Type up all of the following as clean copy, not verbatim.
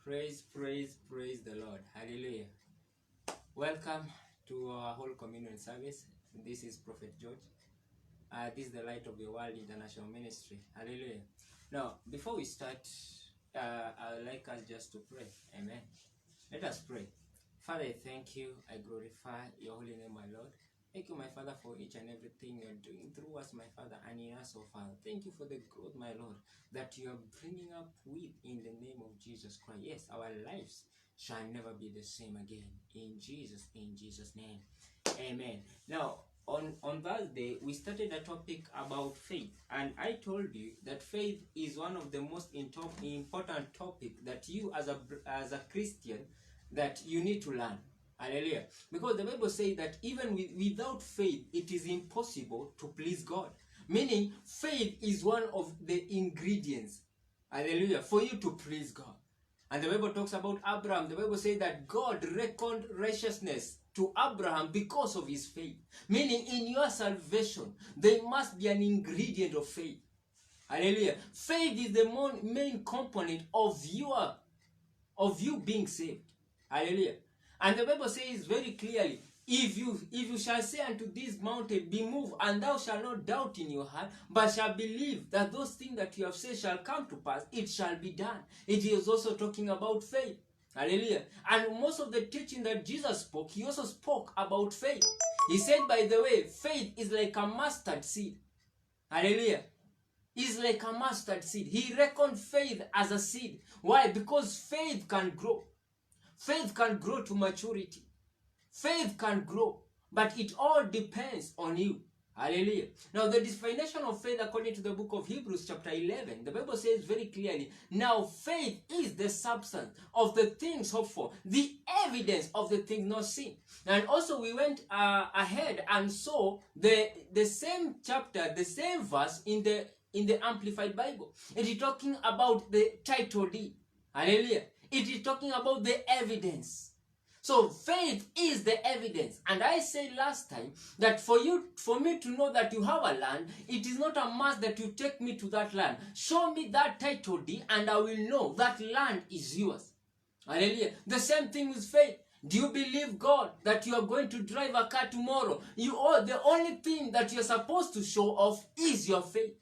Praise the Lord. Hallelujah. Welcome to our whole communion service. This is Prophet George. This is the Light of the World International Ministry. Hallelujah. Now, before we start, I would like us just to pray. Amen. Let us pray. Father, I thank you. I glorify your holy name, my Lord. Thank you, my Father, for each and everything you're doing through us, my Father, and in us, oh Father. Thank you for the growth, my Lord, that you are bringing up with in the name of Jesus Christ. Yes, our lives shall never be the same again. In Jesus' name. Amen. Now, on Thursday, we started a topic about faith, and I told you that faith is one of the most important topic that you as a Christian that you need to learn. Hallelujah. Because the Bible says that even without faith, it is impossible to please God. Meaning, faith is one of the ingredients, hallelujah, for you to please God. And the Bible talks about Abraham. The Bible says that God reckoned righteousness to Abraham because of his faith. Meaning, in your salvation, there must be an ingredient of faith. Hallelujah. Faith is the main component of you being saved. Hallelujah. And the Bible says very clearly, if you shall say unto this mountain, be moved, and thou shalt not doubt in your heart, but shall believe that those things that you have said shall come to pass, it shall be done. It is also talking about faith. Hallelujah. And most of the teaching that Jesus spoke, he also spoke about faith. He said, by the way, faith is like a mustard seed. Hallelujah. Is like a mustard seed. He reckoned faith as a seed. Why? Because faith can grow. Faith can grow to maturity. Faith can grow, but it all depends on you. Hallelujah. Now, the definition of faith according to the book of Hebrews chapter 11, the Bible says very clearly, now faith is the substance of the things hoped for, the evidence of the things not seen. And also we went ahead and saw the same chapter, the same verse in the Amplified Bible. It is talking about the title deed. Hallelujah. It is talking about the evidence. So faith is the evidence. And I said last time that for me to know that you have a land, it is not a must that you take me to that land. Show me that title deed and I will know that land is yours. Hallelujah. The same thing with faith. Do you believe God that you are going to drive a car tomorrow? The only thing that you're supposed to show off is your faith.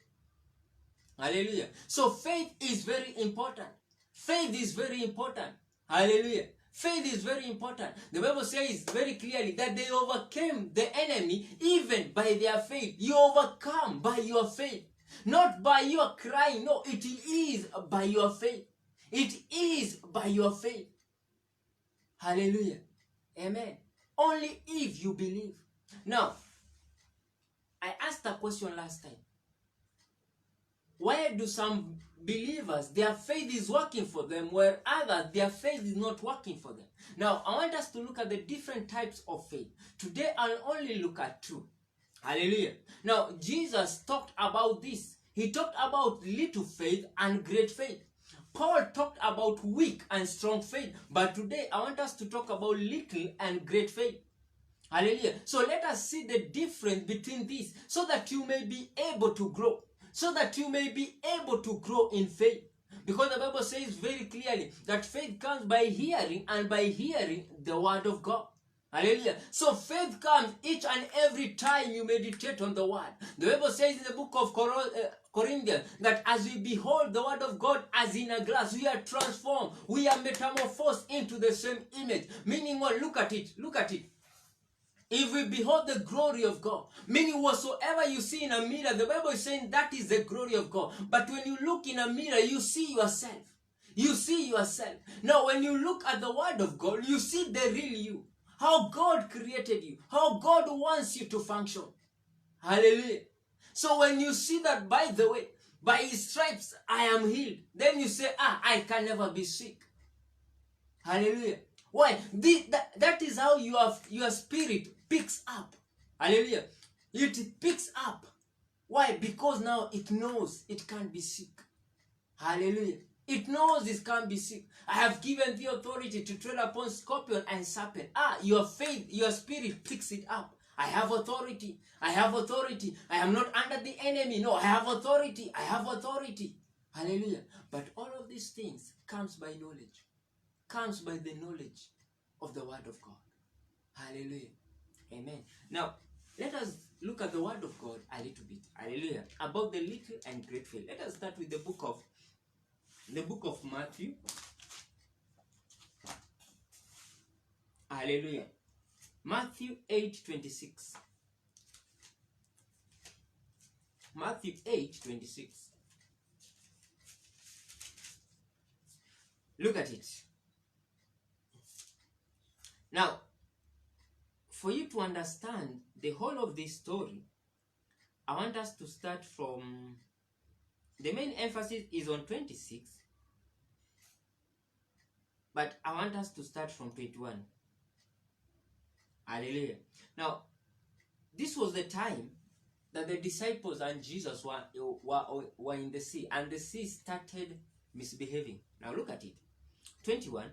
Hallelujah. So faith is very important. Faith is very important. Hallelujah. Faith is very important. The Bible says very clearly that they overcame the enemy even by their faith. You overcome by your faith. Not by your crying. No, it is by your faith. It is by your faith. Hallelujah. Amen. Only if you believe. Now, I asked a question last time. Why do some believers, their faith is working for them, where others, their faith is not working for them? Now, I want us to look at the different types of faith. Today, I'll only look at two. Hallelujah. Now, Jesus talked about this. He talked about little faith and great faith. Paul talked about weak and strong faith. But today, I want us to talk about little and great faith. Hallelujah. So let us see the difference between these so that you may be able to grow. So that you may be able to grow in faith. Because the Bible says very clearly that faith comes by hearing, and by hearing the word of God. Hallelujah. So faith comes each and every time you meditate on the word. The Bible says in the book of Corinthians that as we behold the word of God as in a glass, we are transformed. We are metamorphosed into the same image. Meaning what? Look at it. Look at it. If we behold the glory of God, meaning whatsoever you see in a mirror, the Bible is saying that is the glory of God. But when you look in a mirror, you see yourself. You see yourself. Now, when you look at the word of God, you see the real you. How God created you. How God wants you to function. Hallelujah. So when you see that, by the way, by his stripes I am healed, then you say, I can never be sick. Hallelujah. Why? That is how your spirit picks up. Hallelujah. It picks up. Why? Because now it knows it can't be sick. Hallelujah. It knows it can't be sick. I have given the authority to tread upon scorpion and serpent. Your faith, your spirit picks it up. I have authority. I have authority. I am not under the enemy. No, I have authority. I have authority. Hallelujah. But all of these things comes by knowledge. comes by the knowledge of the word of God. Hallelujah. Amen. Now, let us look at the word of God a little bit. Hallelujah. About the little and great faith. Let us start with the book of Matthew. Hallelujah. Matthew 8:26. Matthew 8:26. Look at it. Now, for you to understand the whole of this story, I want us to start from, the main emphasis is on 26, but I want us to start from 21. Hallelujah. Now, this was the time that the disciples and Jesus were in the sea, and the sea started misbehaving. Now look at it. 21.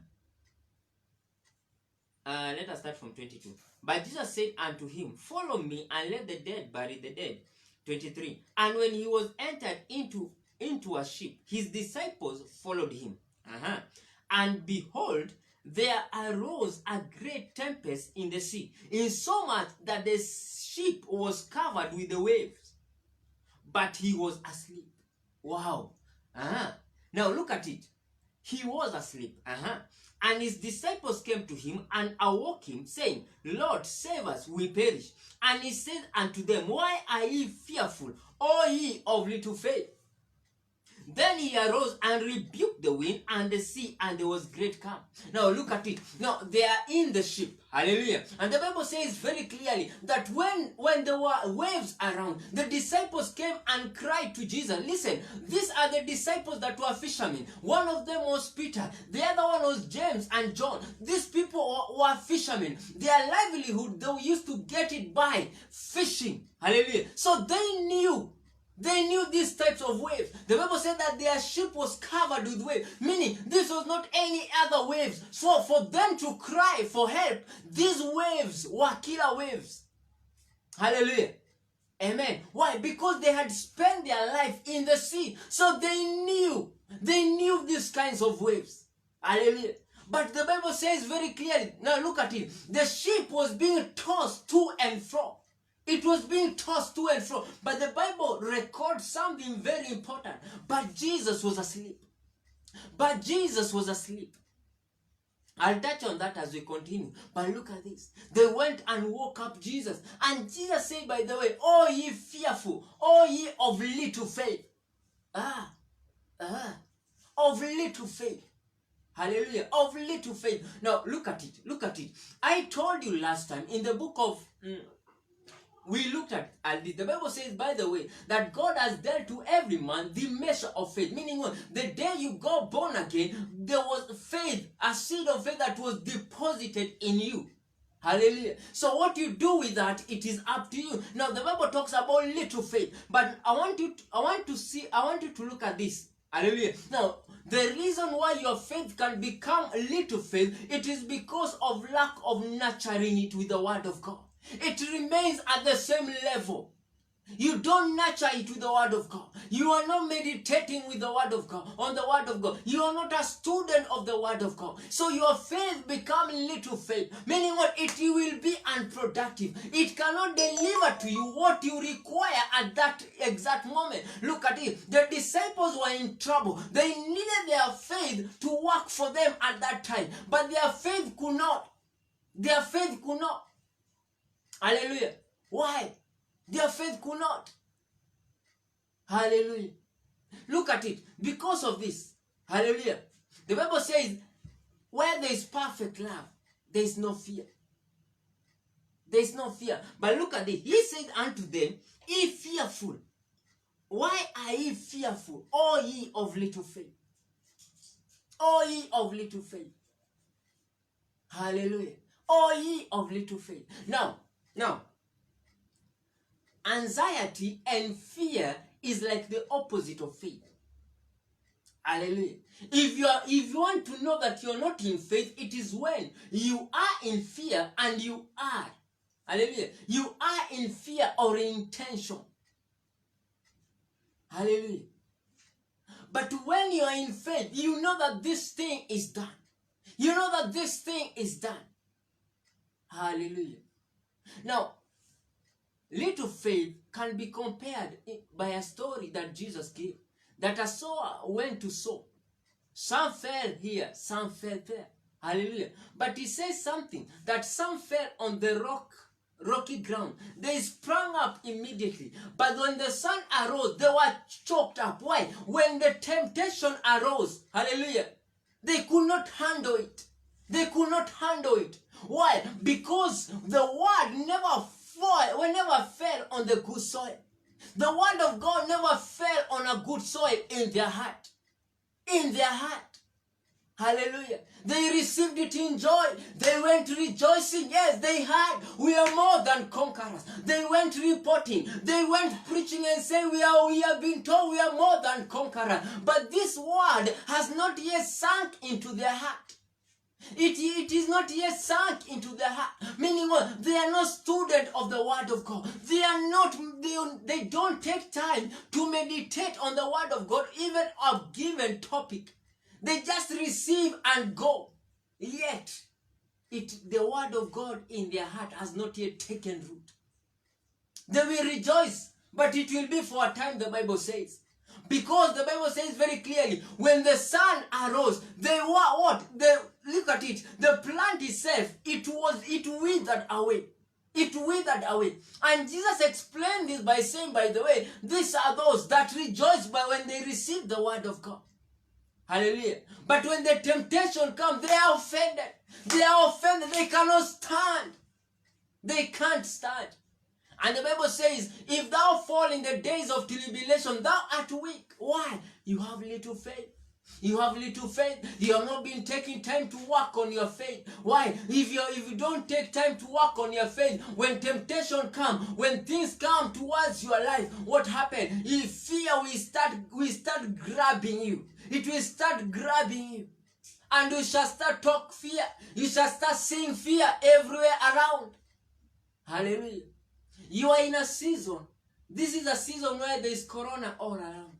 Let us start from 22. But Jesus said unto him, follow me, and let the dead bury the dead. 23. And when he was entered into a ship, his disciples followed him. And behold, there arose a great tempest in the sea, insomuch that the ship was covered with the waves, but he was asleep. Wow. Now look at it. He was asleep. And his disciples came to him and awoke him, saying, Lord, save us, we perish. And he said unto them, why are ye fearful, O ye of little faith? Then he arose and rebuked the wind and the sea, and there was great calm. Now look at it. Now they are in the ship. Hallelujah. And the Bible says very clearly that when there were waves around, the disciples came and cried to Jesus. Listen, these are the disciples that were fishermen. One of them was Peter. The other one was James and John. These people were fishermen. Their livelihood, they used to get it by fishing. Hallelujah. So they knew these types of waves. The Bible said that their ship was covered with waves, meaning this was not any other waves. So for them to cry for help, these waves were killer waves. Hallelujah. Amen. Why? Because they had spent their life in the sea. So they knew these kinds of waves. Hallelujah. But the Bible says very clearly, now look at it. The ship was being tossed to and fro. It was being tossed to and fro. But the Bible records something very important. But Jesus was asleep. But Jesus was asleep. I'll touch on that as we continue. But look at this. They went and woke up Jesus. And Jesus said, by the way, O ye fearful, O ye of little faith. Of little faith. Hallelujah. Of little faith. Now look at it. Look at it. I told you last time in the book of... we looked at the Bible says, by the way, that God has dealt to every man the measure of faith. Meaning, the day you got born again, there was faith, a seed of faith that was deposited in you. Hallelujah. So what you do with that, it is up to you. Now the Bible talks about little faith, but I want you to look at this. Hallelujah. Now, the reason why your faith can become little faith, it is because of lack of nurturing it with the word of God. It remains at the same level. You don't nurture it with the word of God. You are not meditating with the word of God, on the word of God. You are not a student of the word of God. So your faith becomes little faith. Meaning what? It will be unproductive. It cannot deliver to you what you require at that exact moment. Look at it. The disciples were in trouble. They needed their faith to work for them at that time. But their faith could not. Their faith could not. Hallelujah. Why? Their faith could not. Hallelujah. Look at it. Because of this. Hallelujah. The Bible says, where there is perfect love, there is no fear. There is no fear. But look at it. He said unto them, ye fearful. Why are ye fearful, O ye of little faith? O ye of little faith. Hallelujah. O ye of little faith. Now, anxiety and fear is like the opposite of faith. Hallelujah. If you want to know that you're not in faith, it is when you are in fear and you are. Hallelujah. You are in fear or in tension. Hallelujah. But when you are in faith, you know that this thing is done. You know that this thing is done. Hallelujah. Now, little faith can be compared by a story that Jesus gave. That a sower went to sow. Some fell here, some fell there. Hallelujah. But he says something, that some fell on the rocky ground. They sprang up immediately. But when the sun arose, they were choked up. Why? When the temptation arose, hallelujah, they could not handle it. They could not handle it. Why? Because the word never fell on the good soil. The word of God never fell on a good soil in their heart. In their heart. Hallelujah. They received it in joy. They went rejoicing. Yes, they had. We are more than conquerors. They went reporting. They went preaching and saying, we have been told we are more than conquerors. But this word has not yet sunk into their heart. It is not yet sunk into their heart. Meaning what? They are not students of the word of God. They don't take time to meditate on the word of God, even a given topic. They just receive and go. Yet, the word of God in their heart has not yet taken root. They will rejoice, but it will be for a time, the Bible says. Because the Bible says very clearly, when the sun arose, they were what? Look at it. The plant itself, it withered away. It withered away. And Jesus explained this by saying, by the way, these are those that rejoice when they receive the word of God. Hallelujah. But when the temptation comes, they are offended. They are offended. They cannot stand. They can't stand. And the Bible says, if thou fall in the days of tribulation, thou art weak. Why? You have little faith. You have little faith. You have not been taking time to work on your faith. Why? If you don't take time to work on your faith, when temptation comes, when things come towards your life, what happens? If fear will start grabbing you. It will start grabbing you. And you shall start talk fear. You shall start seeing fear everywhere around. Hallelujah. You are in a season. This is a season where there is corona all around.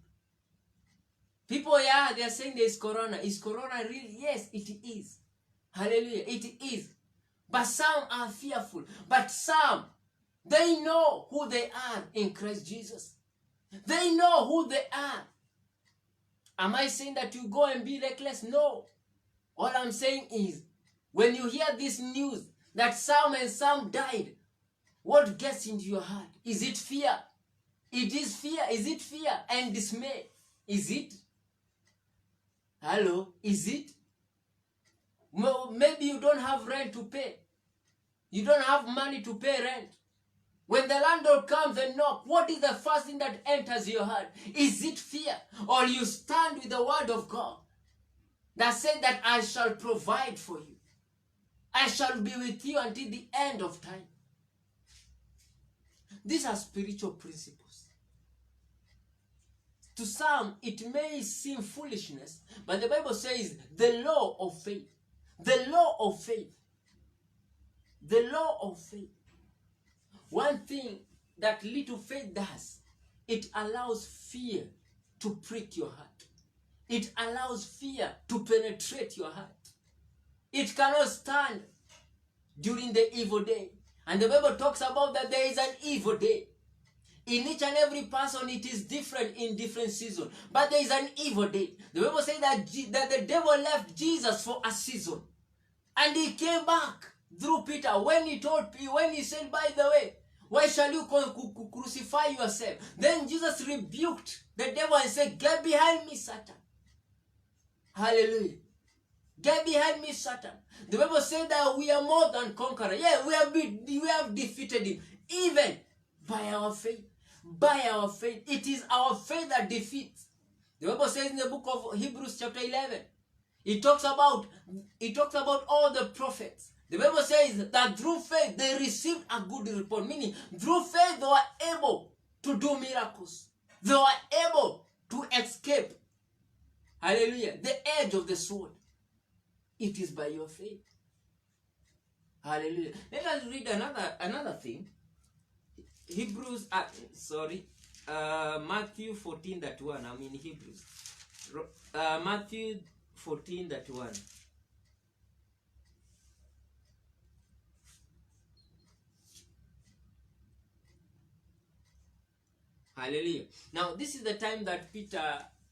People, they are saying there is corona. Is corona real? Yes, it is. Hallelujah. It is. But some are fearful. But some, they know who they are in Christ Jesus. They know who they are. Am I saying that you go and be reckless? No. All I'm saying is, when you hear this news that some died, what gets into your heart? Is it fear? It is fear. Is it fear and dismay? Is it? Hello? Is it? Maybe you don't have rent to pay. You don't have money to pay rent. When the landlord comes and knocks, what is the first thing that enters your heart? Is it fear? Or you stand with the word of God that said that I shall provide for you. I shall be with you until the end of time. These are spiritual principles. To some, it may seem foolishness, but the Bible says the law of faith. The law of faith. The law of faith. One thing that little faith does, it allows fear to prick your heart. It allows fear to penetrate your heart. It cannot stand during the evil day. And the Bible talks about that there is an evil day. In each and every person, it is different in different seasons. But there is an evil day. The Bible says that the devil left Jesus for a season. And he came back through Peter when he said, by the way, why shall you crucify yourself? Then Jesus rebuked the devil and said, get behind me, Satan. Hallelujah. Get behind me, Satan. The Bible says that we are more than conquerors. Yeah, we have defeated him. Even by our faith. By our faith. It is our faith that defeats. The Bible says in the book of Hebrews chapter 11. It talks about all the prophets. The Bible says that through faith they received a good report. Meaning, through faith they were able to do miracles. They were able to escape. Hallelujah. The edge of the sword. It is by your faith. Hallelujah. Let us read another thing. Matthew 14:1. I'm in Hebrews. Matthew 14:1. Hallelujah. Now, this is the time that Peter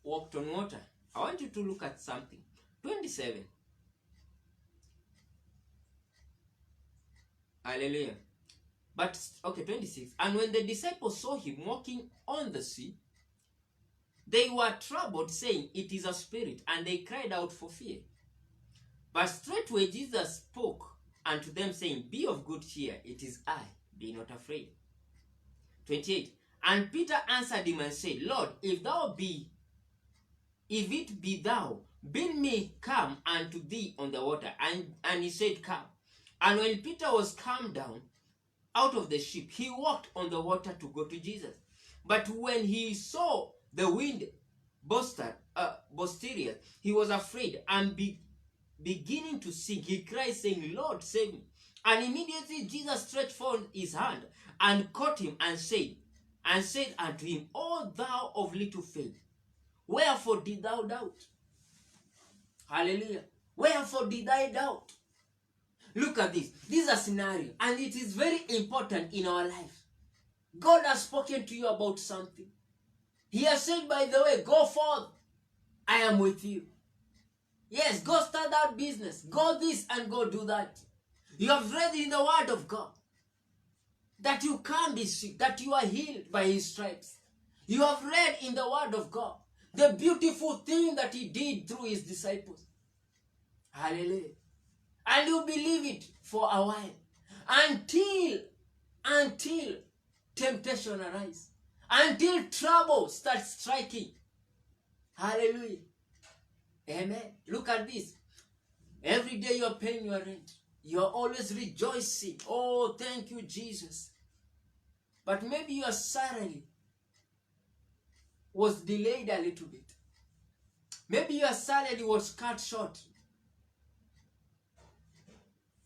walked on water. I want you to look at something. 27. Hallelujah. But, okay, 26. And when the disciples saw him walking on the sea, they were troubled, saying, "It is a spirit," and they cried out for fear. But straightway Jesus spoke unto them, saying, "Be of good cheer, it is I, be not afraid." 28. And Peter answered him and said, "Lord, if it be thou, bid me come unto thee on the water." And he said, "Come." And when Peter was come down out of the ship, he walked on the water to go to Jesus. But when he saw the wind boisterous, he was afraid, and beginning to sink, he cried, saying, "Lord, save me." And immediately Jesus stretched forth his hand and caught him, and said unto him, "O thou of little faith, wherefore did thou doubt?" Hallelujah. Wherefore did I doubt? Look at this. This is a scenario, and it is very important in our life. God has spoken to you about something. He has said, by the way, go forth. I am with you. Yes, go start that business. Go this and go do that. You have read in the word of God that you can't be sick, that you are healed by his stripes. You have read in the word of God the beautiful thing that he did through his disciples. Hallelujah. And you believe it for a while until temptation arises, until trouble starts striking. Hallelujah. Amen. Look at this. Every day you're paying your rent. You're always rejoicing. Oh, thank you, Jesus. But maybe your salary was delayed a little bit. Maybe your salary was cut short.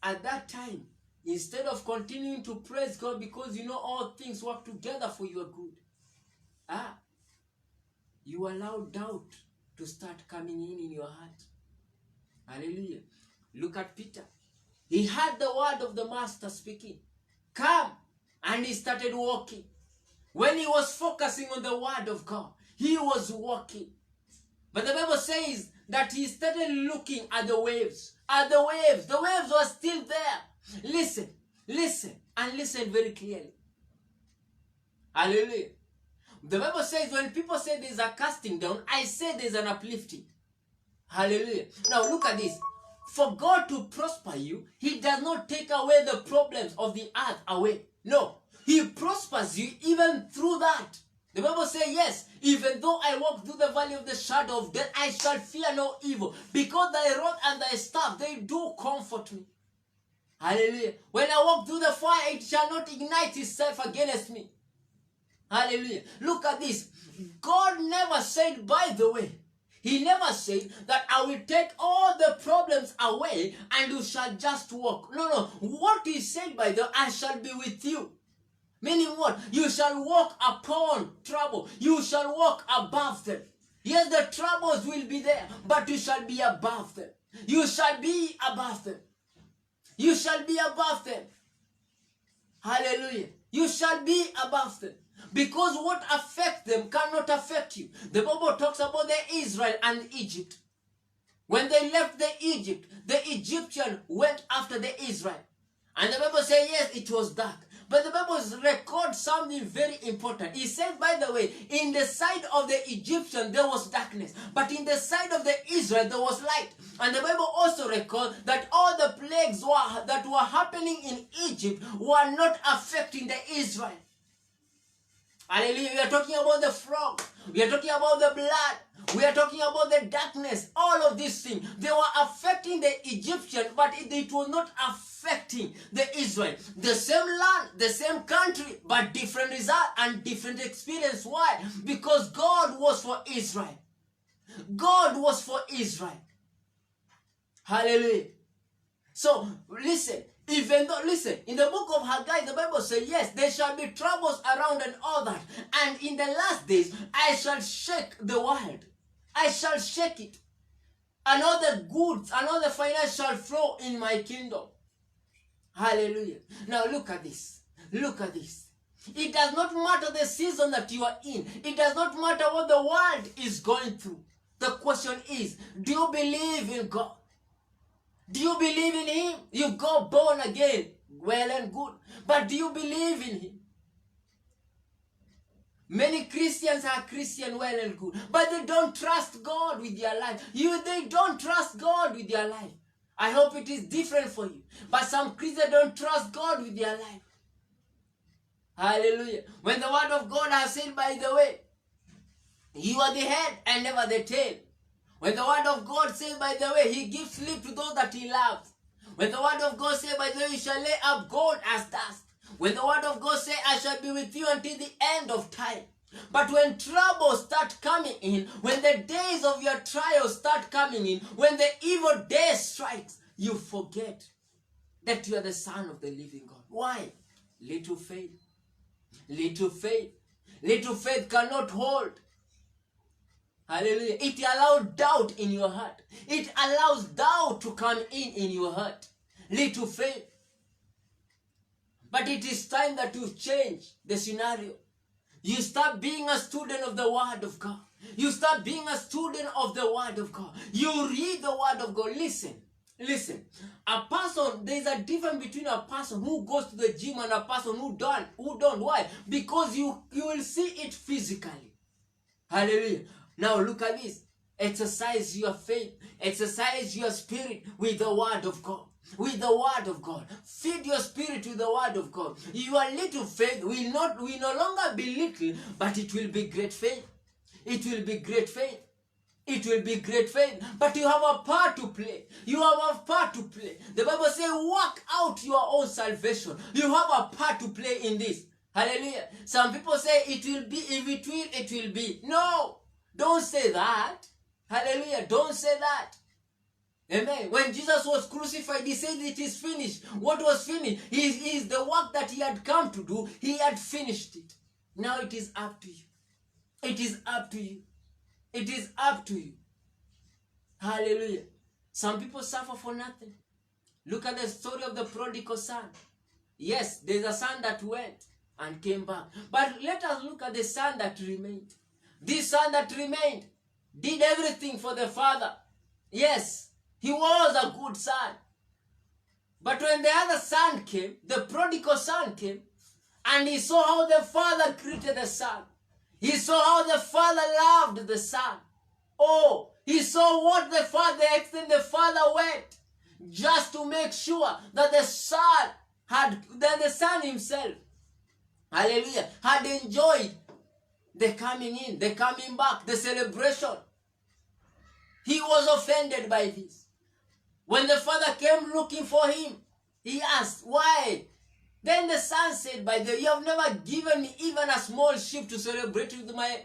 At that time, instead of continuing to praise God because you know all things work together for your good, you allow doubt to start coming in your heart. Hallelujah. Look at Peter. He had the word of the master speaking. Come. And he started walking. When he was focusing on the word of God, he was walking. But the Bible says that he started looking at the waves. The waves were still there. Listen, and listen very clearly. Hallelujah. The Bible says when people say there's a casting down, I say there's an uplifting. Hallelujah. Now look at this. For God to prosper you, he does not take away the problems of the earth away. No. He prospers you even through that. The Bible says, yes, even though I walk through the valley of the shadow of death, I shall fear no evil, because thy rod and thy staff, they do comfort me. Hallelujah. When I walk through the fire, it shall not ignite itself against me. Hallelujah. Look at this. God never said, by the way, he never said that I will take all the problems away and you shall just walk. No. What he said by the I shall be with you. Meaning what? You shall walk upon trouble. You shall walk above them. Yes, the troubles will be there, but you shall be above them. You shall be above them. You shall be above them. Hallelujah. You shall be above them. Because what affects them cannot affect you. The Bible talks about the Israel and Egypt. When they left the Egypt, the Egyptian went after the Israel. And the Bible says, yes, it was dark. But the Bible records something very important. It says, by the way, in the side of the Egyptian, there was darkness. But in the side of the Israel, there was light. And the Bible also records that all the plagues that were happening in Egypt were not affecting the Israel. Hallelujah. We are talking about the frog. We are talking about the blood. We are talking about the darkness. All of these things. They were affecting the Egyptian, but it was not affecting the Israel. The same land, the same country, but different result and different experience. Why? Because God was for Israel. God was for Israel. Hallelujah. So, listen. Even though, listen, in the book of Haggai, the Bible says, yes, there shall be troubles around and all that. And in the last days, I shall shake the world. I shall shake it. And all the goods and all the finance shall flow in my kingdom. Hallelujah. Now look at this. Look at this. It does not matter the season that you are in. It does not matter what the world is going through. The question is, do you believe in God? Do you believe in Him? You got born again, well and good. But do you believe in Him? Many Christians are Christian, well and good, but they don't trust God with their life. They don't trust God with their life. I hope it is different for you. But some Christians don't trust God with their life. Hallelujah. When the word of God has said, by the way, you are the head and never the tail. When the word of God says, by the way, He gives sleep to those that He loves. When the word of God says, by the way, you shall lay up gold as dust. When the word of God says, I shall be with you until the end of time. But when troubles start coming in, when the days of your trials start coming in, when the evil day strikes, you forget that you are the Son of the living God. Why? Little faith. Little faith. Little faith cannot hold. Hallelujah. It allows doubt in your heart. It allows doubt to come in your heart. Little faith. But it is time that you change the scenario. You start being a student of the Word of God. You start being a student of the Word of God. You read the Word of God. Listen. A person, there is a difference between a person who goes to the gym and a person who don't. Why? Because you will see it physically. Hallelujah. Now look at this. Exercise your faith. Exercise your spirit with the Word of God. With the Word of God. Feed your spirit with the Word of God. Your little faith will no longer be little, but it will be great faith. It will be great faith. It will be great faith. But you have a part to play. You have a part to play. The Bible says, work out your own salvation. You have a part to play in this. Hallelujah. Some people say it will be, if it will, it will be. No. Don't say that. Hallelujah. Don't say that. Amen. When Jesus was crucified, He said it is finished. What was finished? Is the work that He had come to do. He had finished it. Now it is up to you. It is up to you. It is up to you. Hallelujah. Some people suffer for nothing. Look at the story of the prodigal son. Yes, there's a son that went and came back. But let us look at the son that remained. This son that remained did everything for the father. Yes, he was a good son. But when the other son came, the prodigal son came, and he saw how the father treated the son. He saw how the father loved the son. Oh, he saw what the father, the extent the father went, just to make sure that the son himself, hallelujah, had enjoyed the coming in, the coming back, the celebration. He was offended by this. When the father came looking for him, he asked, why? Then the son said, by the way, you have never given me even a small sheep to celebrate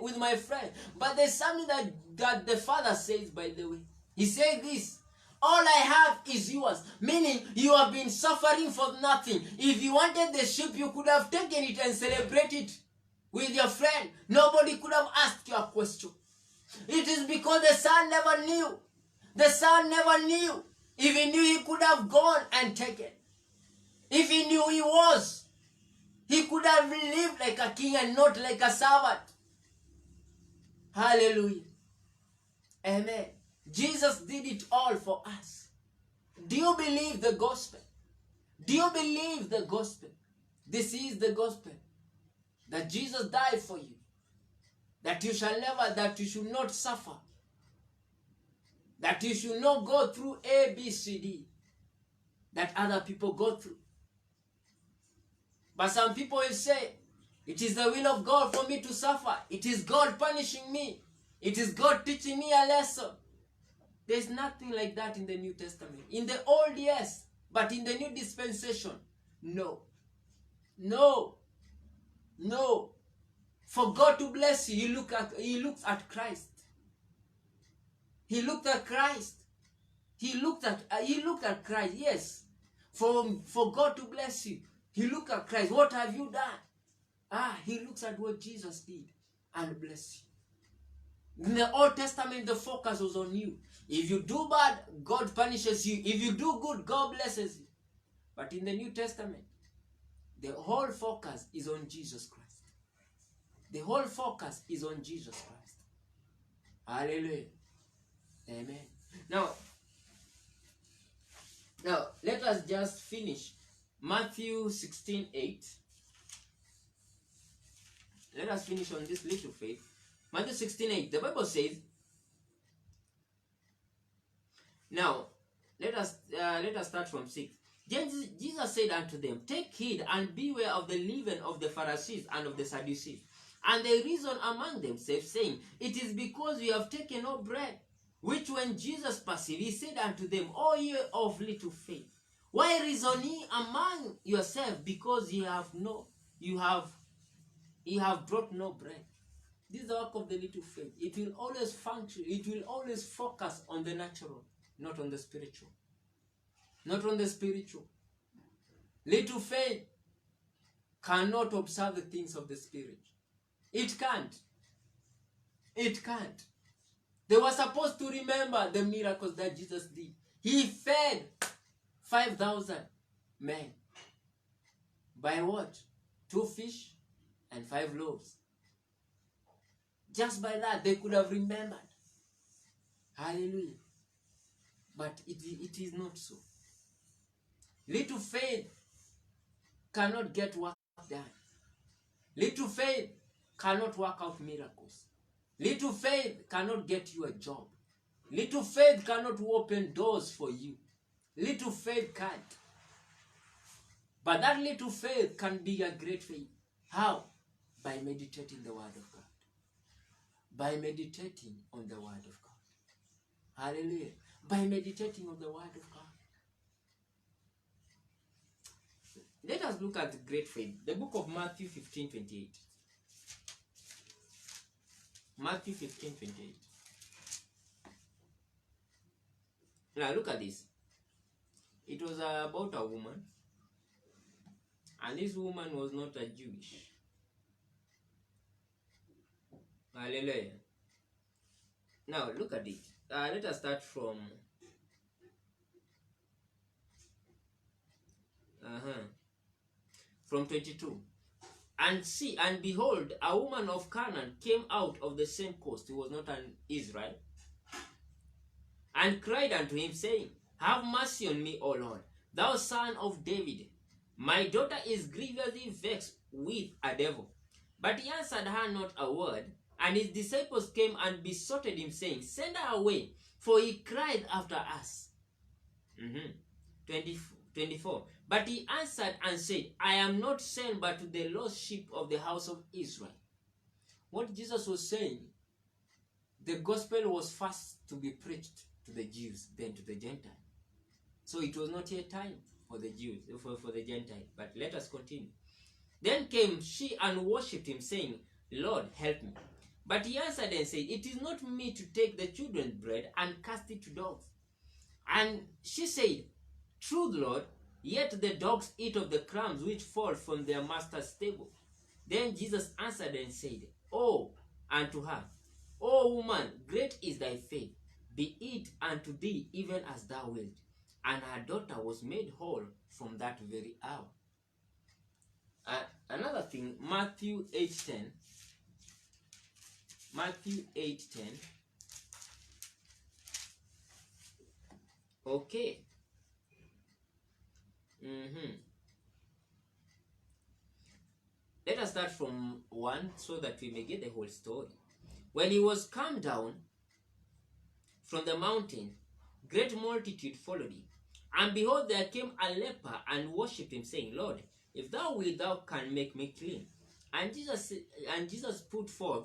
with my friend. But there's something that the father says, by the way. He said this, all I have is yours. Meaning, you have been suffering for nothing. If you wanted the sheep, you could have taken it and celebrated it with your friend. Nobody could have asked you a question. It is because the son never knew. The son never knew. If he knew, he could have gone and taken. If he knew he was, he could have lived like a king and not like a servant. Hallelujah. Amen. Jesus did it all for us. Do you believe the gospel? Do you believe the gospel? This is the gospel. That Jesus died for you. That you should not suffer. That you should not go through A, B, C, D. That other people go through. But some people will say, it is the will of God for me to suffer. It is God punishing me. It is God teaching me a lesson. There's nothing like that in the New Testament. In the Old, yes. But in the New Dispensation, no. No. No. For God to bless you, He looks at Christ. He looked at Christ. He looked at Christ, yes. For God to bless you, He looked at Christ. What have you done? He looks at what Jesus did and bless you. In the Old Testament, the focus was on you. If you do bad, God punishes you. If you do good, God blesses you. But in the New Testament, The whole focus is on Jesus Christ. The whole focus is on Jesus Christ. Hallelujah. Amen. Now, let us just finish Matthew 16:8. Let us finish on this little faith. Matthew 16:8. The Bible says, now, let us start from 6. Jesus said unto them, take heed and beware of the leaven of the Pharisees and of the Sadducees. And they reasoned among themselves, saying, it is because we have taken no bread. Which when Jesus perceived, he said unto them, O ye of little faith, why reason ye among yourselves, because ye have brought no bread? This is the work of the little faith. It will always function, it will always focus on the natural, not on the spiritual. Not on the spiritual. Little faith cannot observe the things of the spirit. It can't. It can't. They were supposed to remember the miracles that Jesus did. He fed 5,000 men. By what? 2 fish and 5 loaves. Just by that, they could have remembered. Hallelujah. But it is not so. Little faith cannot get work done. Little faith cannot work out miracles. Little faith cannot get you a job. Little faith cannot open doors for you. Little faith can't. But that little faith can be a great faith. How? By meditating the Word of God. By meditating on the Word of God. Hallelujah. By meditating on the Word of God. Let us look at great faith. The book of Matthew 15:28. Matthew 15:28. Now look at this. It was about a woman. And this woman was not a Jewish. Hallelujah. Now look at it. Let us start from from 22. And see, and behold, a woman of Canaan came out of the same coast. He was not an Israel. And cried unto him, saying, have mercy on me, O Lord, thou son of David. My daughter is grievously vexed with a devil. But he answered her not a word. And his disciples came and besought him, saying, send her away, for he cried after us. 24. But he answered and said, I am not sent but to the lost sheep of the house of Israel. What Jesus was saying, the gospel was first to be preached to the Jews, then to the Gentiles. So it was not yet time for the Jews, for the Gentiles. But let us continue. Then came she and worshipped him, saying, Lord, help me. But he answered and said, it is not meet to take the children's bread and cast it to dogs. And she said, truth, Lord, yet the dogs eat of the crumbs which fall from their master's table. Then Jesus answered and said, oh, unto her, O woman, great is thy faith. Be it unto thee even as thou wilt. And her daughter was made whole from that very hour. Another thing, Matthew 8:10. Matthew 8:10. Okay. Let us start from 1 so that we may get the whole story. When he was come down from the mountain, great multitude followed him. And behold, there came a leper and worshipped him, saying, Lord, if thou wilt, thou can make me clean. And Jesus put forth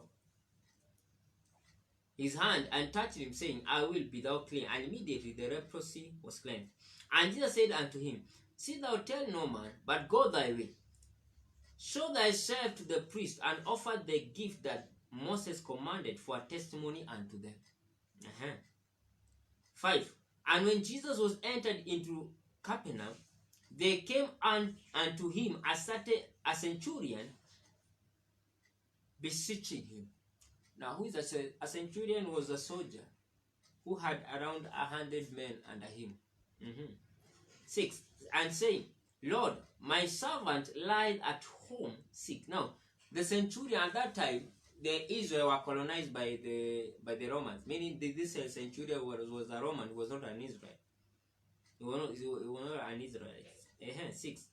his hand and touched him, saying, I will be thou clean. And immediately the leprosy was cleansed. And Jesus said unto him, see thou tell no man, but go thy way. Show thyself to the priest, and offer the gift that Moses commanded for a testimony unto them. 5. And when Jesus was entered into Capernaum, there came unto him a centurion beseeching him. Now, who is a centurion? Was a soldier who had around 100 men under him. 6. And saying, Lord, my servant lied at home sick. Now, the centurion at that time, the Israel were colonized by the Romans, meaning this centurion was a Roman, was not an Israel. He was not an Israelite. 6.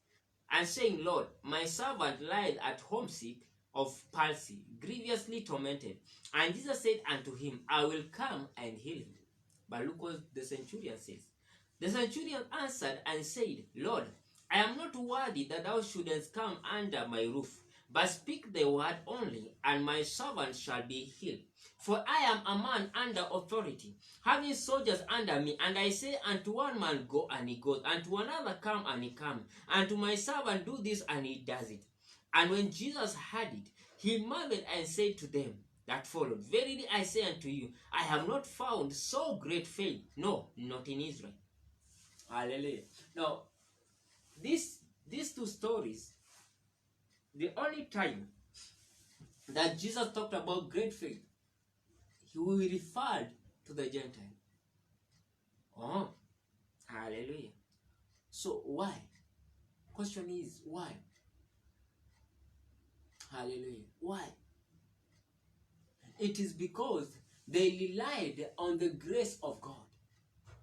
And saying, Lord, my servant lied at home sick of palsy, grievously tormented. And Jesus said unto him, I will come and heal him. But look what the centurion says. The centurion answered and said, Lord, I am not worthy that thou shouldest come under my roof, but speak the word only, and my servant shall be healed. For I am a man under authority, having soldiers under me, and I say unto one man, go, and he goes, and to another, come, and he comes, and to my servant, do this, and he does it. And when Jesus heard it, he marveled and said to them that followed, Verily I say unto you, I have not found so great faith, no, not in Israel. Hallelujah. Now, these two stories, the only time that Jesus talked about great faith, he referred to the Gentile. Oh, hallelujah. So why? Question is why? Hallelujah. Why? It is because they relied on the grace of God,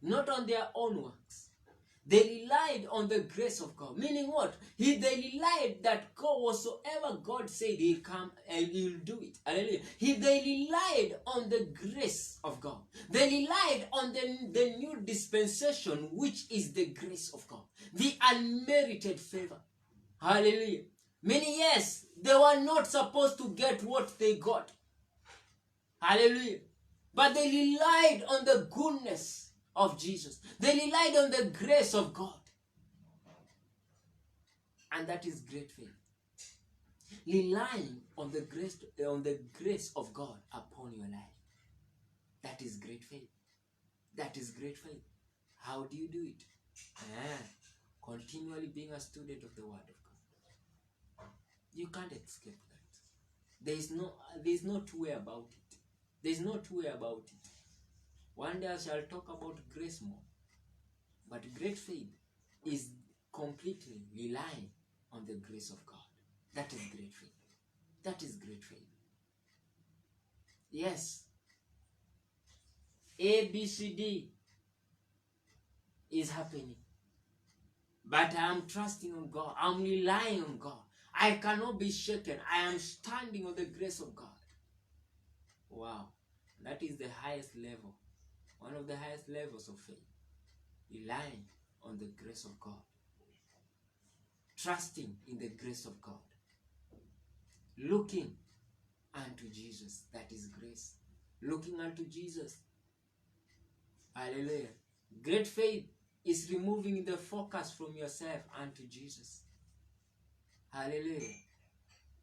not on their own works. They relied on the grace of God. Meaning what? They relied that God, whatsoever God said, He'll come and He'll do it. Hallelujah. They relied on the grace of God. They relied on the new dispensation, which is the grace of God. The unmerited favor. Hallelujah. Meaning, yes, they were not supposed to get what they got. Hallelujah. But they relied on the goodness of Jesus. They relied on the grace of God. And that is great faith. Relying on the grace of God upon your life. That is great faith. That is great faith. How do you do it? Continually being a student of the Word of God. You can't escape that. There is no two way about it. There is no two way about it. One day I shall talk about grace more. But great faith is completely relying on the grace of God. That is great faith. That is great faith. Yes. A, B, C, D is happening. But I am trusting on God. I am relying on God. I cannot be shaken. I am standing on the grace of God. Wow. That is the highest level. One of the highest levels of faith. Relying on the grace of God. Trusting in the grace of God. Looking unto Jesus. That is grace. Looking unto Jesus. Hallelujah. Great faith is removing the focus from yourself unto Jesus. Hallelujah.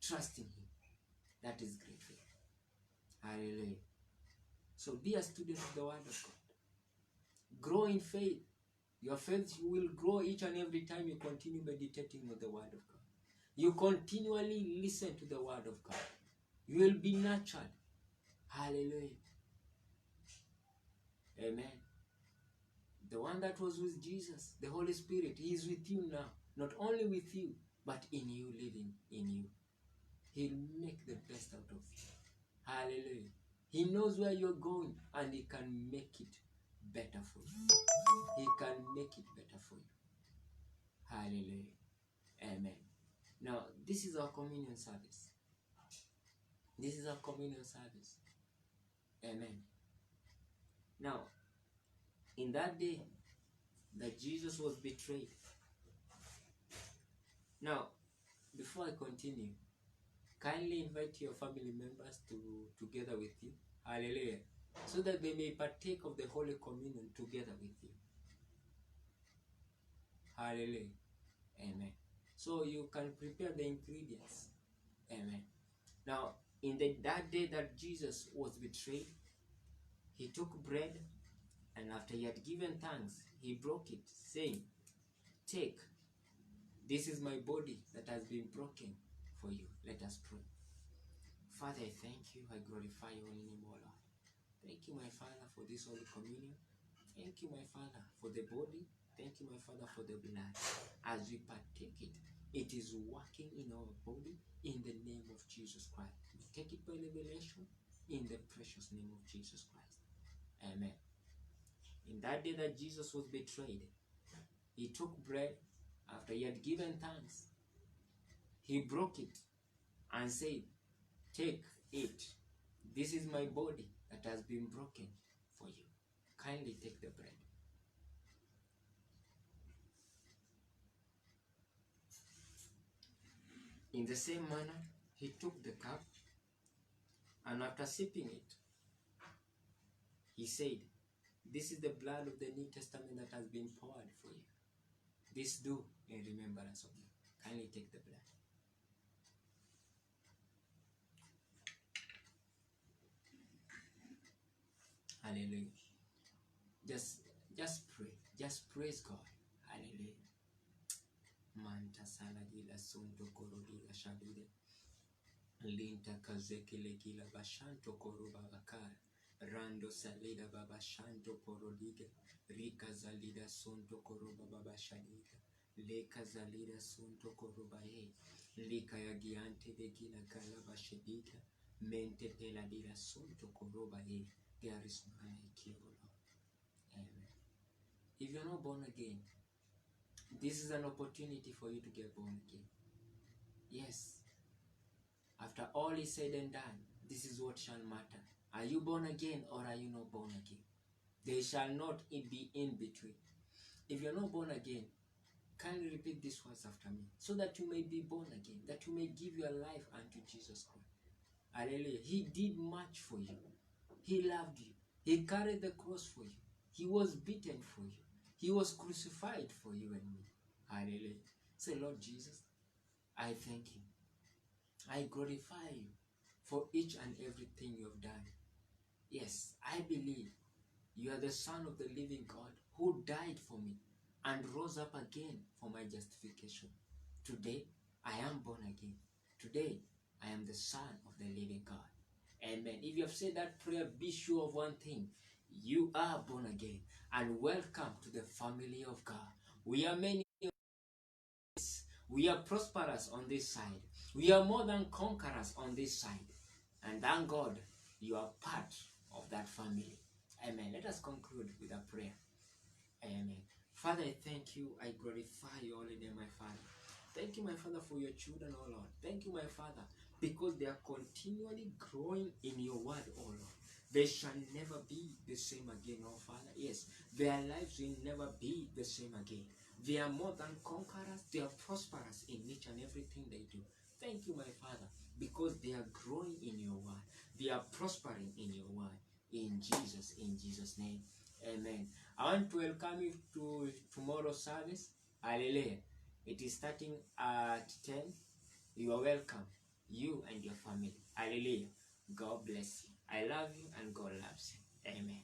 Trusting Him. That is great faith. Hallelujah. So be a student of the Word of God. Grow in faith. Your faith will grow each and every time you continue meditating on the Word of God. You continually listen to the Word of God. You will be nurtured. Hallelujah. Amen. The one that was with Jesus, the Holy Spirit, He is with you now. Not only with you, but in you, living in you. He'll make the best out of you. Hallelujah. He knows where you're going and He can make it better for you. He can make it better for you. Hallelujah. Amen. Now, this is our communion service. This is our communion service. Amen. Now, in that day that Jesus was betrayed. Now, before I continue, kindly invite your family members together with you. Hallelujah. So that they may partake of the Holy Communion together with you. Hallelujah. Amen. So you can prepare the ingredients. Amen. Now, that day that Jesus was betrayed, He took bread, and after He had given thanks, He broke it, saying, Take, this is my body that has been broken for you. Let us pray. Father, I thank you. I glorify your name, O Lord. Thank you, my Father, for this Holy Communion. Thank you, my Father, for the body. thank you, my Father, for the blood. As we partake it, it is working in our body in the name of Jesus Christ. We take it by revelation in the precious name of Jesus Christ. Amen. In that day that Jesus was betrayed, he took bread after he had given thanks. He broke it and said, "Take it. This is my body that has been broken for you. Kindly take the bread." In the same manner, he took the cup, and after sipping it, he said, "This is the blood of the New Testament that has been poured for you. This do in remembrance of me." Kindly take the blood. Hallelujah. Just pray. Just praise God. Hallelujah. Manta saladila sunto korodila shadude. Linta kazekele gila bashanto koroba bakar. Rando salida baba shanto porodiga. Rika zalida sunto koroba baba shadiga. Leka zalida sunto koroba e. Lika ya giante de gila galaba shadiga. Mente peladila sunto koroba e. There is none like you, Lord. Amen. If you're not born again, this is an opportunity for you to get born again. Yes. After all is said and done, this is what shall matter. Are you born again or are you not born again? There shall not be in between. If you're not born again, kindly repeat these words after me, so that you may be born again, that you may give your life unto Jesus Christ. Hallelujah. He did much for you. He loved you. He carried the cross for you. He was beaten for you. He was crucified for you and me. Hallelujah. Say, "Lord Jesus, I thank you. I glorify you for each and everything you have done. Yes, I believe you are the Son of the living God who died for me and rose up again for my justification. Today, I am born again. Today, I am the Son of the living God." Amen. If you have said that prayer, be sure of one thing. You are born again. And welcome to the family of God. We are many. We are prosperous on this side. We are more than conquerors on this side. And thank God you are part of that family. Amen. Let us conclude with a prayer. Amen. Father, I thank you. I glorify your holy name, my Father. Thank you, my Father, for your children, oh Lord. Thank you, my Father, because they are continually growing in your word, oh Lord. They shall never be the same again, oh Father. Yes, their lives will never be the same again. They are more than conquerors. They are prosperous in each and everything they do. Thank you, my Father, because they are growing in your word. They are prospering in your word. In Jesus' name. Amen. I want to welcome you to tomorrow's service. Hallelujah. It is starting at 10. You are welcome. You and your family. Hallelujah. God bless you. I love you and God loves you. Amen.